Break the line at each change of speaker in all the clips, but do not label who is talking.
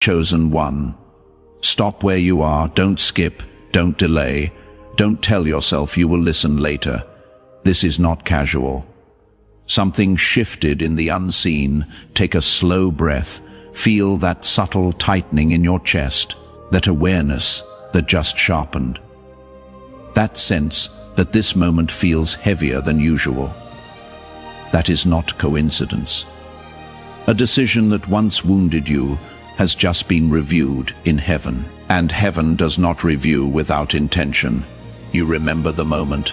Chosen one. Stop where you are, don't skip, don't delay, don't tell yourself you will listen later. This is not casual. Something shifted in the unseen. Take a slow breath. Feel that subtle tightening in your chest, that awareness that just sharpened. That sense that this moment feels heavier than usual. That is not coincidence. A decision that once wounded you has just been reviewed in heaven. And heaven does not review without intention. You remember the moment,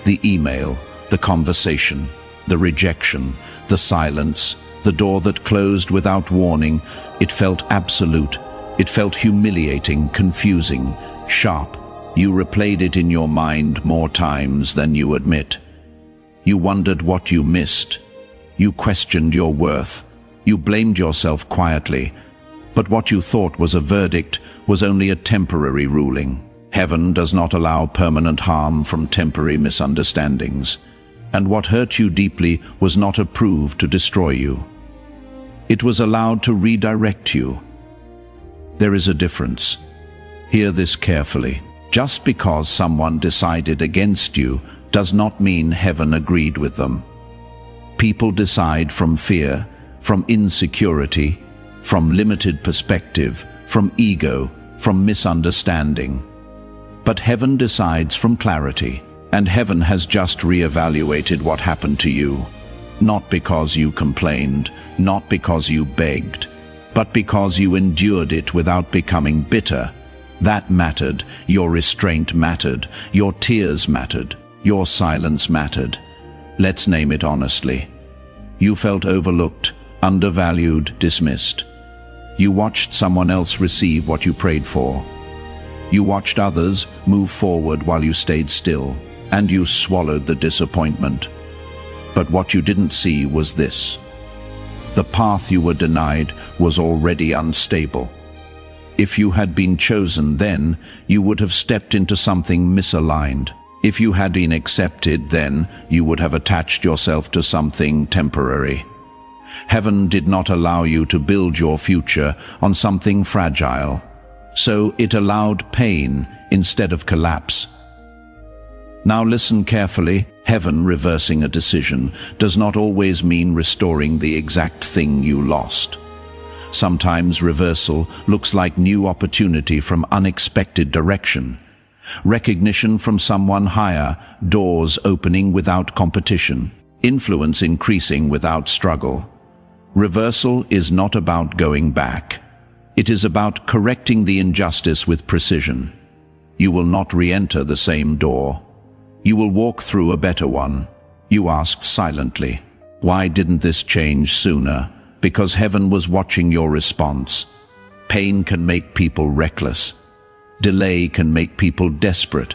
the email, the conversation, the rejection, the silence, the door that closed without warning. It felt absolute. It felt humiliating, confusing, sharp. You replayed it in your mind more times than you admit. You wondered what you missed. You questioned your worth. You blamed yourself quietly. But what you thought was a verdict was only a temporary ruling. Heaven does not allow permanent harm from temporary misunderstandings. And what hurt you deeply was not approved to destroy you. It was allowed to redirect you. There is a difference. Hear this carefully. Just because someone decided against you does not mean heaven agreed with them. People decide from fear, from insecurity, from limited perspective, from ego, from misunderstanding. But heaven decides from clarity, and heaven has just reevaluated what happened to you. Not because you complained, not because you begged, but because you endured it without becoming bitter. That mattered. Your restraint mattered. Your tears mattered. Your silence mattered. Let's name it honestly. You felt overlooked, undervalued, dismissed. You watched someone else receive what you prayed for. You watched others move forward while you stayed still, and you swallowed the disappointment. But what you didn't see was this. The path you were denied was already unstable. If you had been chosen then, you would have stepped into something misaligned. If you had been accepted then, you would have attached yourself to something temporary. Heaven did not allow you to build your future on something fragile, so it allowed pain instead of collapse. Now listen carefully. Heaven reversing a decision does not always mean restoring the exact thing you lost. Sometimes reversal looks like new opportunity from unexpected direction, recognition from someone higher, doors opening without competition, influence increasing without struggle. Reversal is not about going back. It is about correcting the injustice with precision. You will not re-enter the same door. You will walk through a better one. You ask silently, why didn't this change sooner? Because heaven was watching your response. Pain can make people reckless. Delay can make people desperate.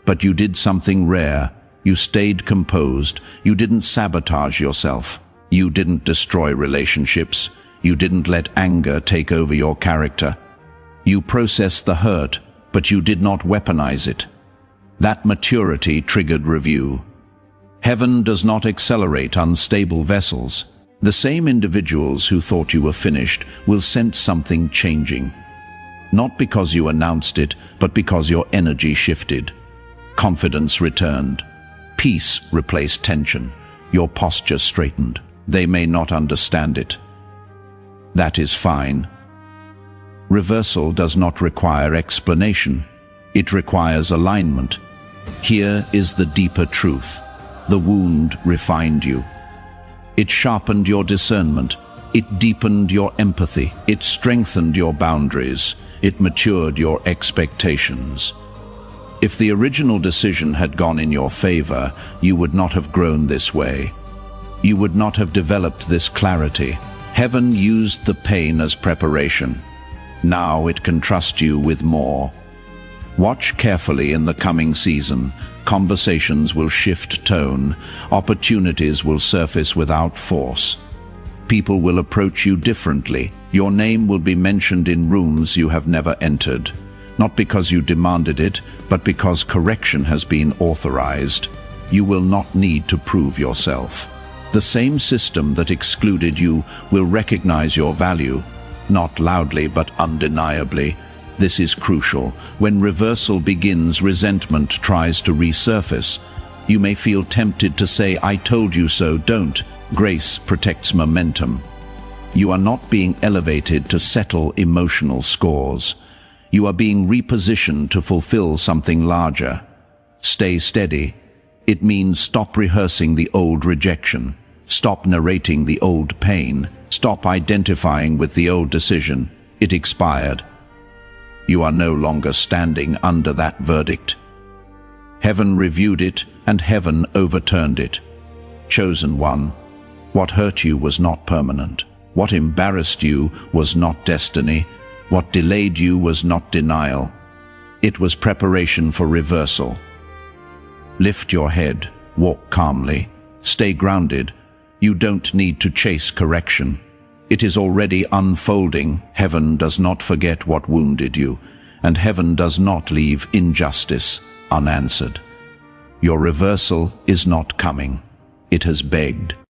But you did something rare. You stayed composed. You didn't sabotage yourself. You didn't destroy relationships. You didn't let anger take over your character. You processed the hurt, but you did not weaponize it. That maturity triggered review. Heaven does not accelerate unstable vessels. The same individuals who thought you were finished will sense something changing. Not because you announced it, but because your energy shifted. Confidence returned. Peace replaced tension. Your posture straightened. They may not understand it. That is fine. Reversal does not require explanation. It requires alignment. Here is the deeper truth. The wound refined you. It sharpened your discernment. It deepened your empathy. It strengthened your boundaries. It matured your expectations. If the original decision had gone in your favor, you would not have grown this way. You would not have developed this clarity. Heaven used the pain as preparation. Now it can trust you with more. Watch carefully in the coming season. Conversations will shift tone. Opportunities will surface without force. People will approach you differently. Your name will be mentioned in rooms you have never entered. Not because you demanded it, but because correction has been authorized. You will not need to prove yourself. The same system that excluded you will recognize your value. not loudly but undeniably. This is crucial. When reversal begins, resentment tries to resurface. You may feel tempted to say, "I told you so." Don't. Grace protects momentum. You are not being elevated to settle emotional scores. You are being repositioned to fulfill something larger. Stay steady. It means stop rehearsing the old rejection. Stop narrating the old pain. Stop identifying with the old decision. It expired. You are no longer standing under that verdict. Heaven reviewed it, and heaven overturned it. Chosen one, what hurt you was not permanent. What embarrassed you was not destiny. What delayed you was not denial. It was preparation for reversal. Lift your head, walk calmly, stay grounded. You don't need to chase correction. It is already unfolding. Heaven does not forget what wounded you, and heaven does not leave injustice unanswered. Your reversal is not coming. It has begged.